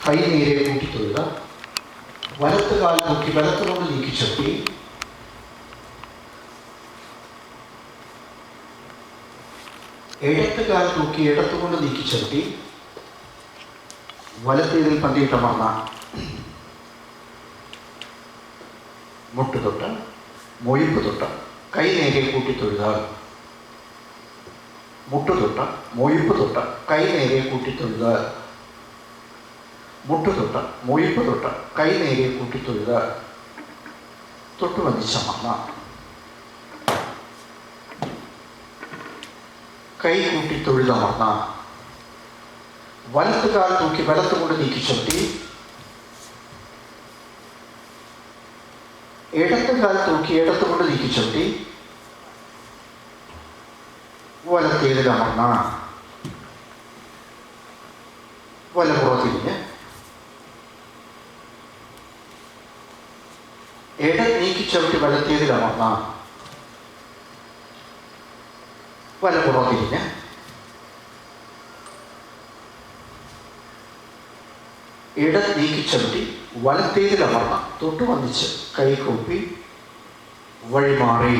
കൈ നേരെ കൂട്ടി തൊഴുക. വലത്ത് കാൽ തൂക്കി വലത്തുകൊണ്ട് നീക്കിച്ചൊട്ടി. ഇടത്ത് കാൽ തൂക്കി ഇടത്തുകൊണ്ട് നീക്കിച്ചൊട്ടി. വലത്തേതിൽ പന്തിയിട്ടമർന്ന മുട്ടുതൊട്ട് മൊയിപ്പ് തൊട്ട് കൈ നേരെ കൂട്ടി തൊഴുക. മുട്ടുതൊട്ട് മൊയിപ്പ് തൊട്ട് കൈ നേരെ കൂട്ടി തൊഴുക. മുട്ടുതൊട്ട് മൊയിപ്പ് തൊട്ട് കൈ നേരെ കൂട്ടി തൊഴുക. തൊട്ട് വന്നിച്ചമർന്ന കൈ കൂട്ടി തൊഴുതമർന്ന വലത്ത് കാൽ തൂക്കി വലത്തുകൊണ്ട് നീക്കിച്ചൊട്ടി. ഇടത്ത് കാൽ തൂക്കി ഇടത്തുകൊണ്ട് നീക്കിച്ചൊട്ടി. വലത്തേതിലമർന്ന വലപ്പുറത്തിരിഞ്ഞ് നീക്കിച്ചവിട്ടി വലത്തേതിലമർന്ന വലപ്പുറത്തിരിഞ്ഞ് നീക്കിച്ചവിട്ടി വലത്തേതിലമർന്ന തൊട്ട് വന്നിച്ച് കൈകൂപ്പി വഴിമാറി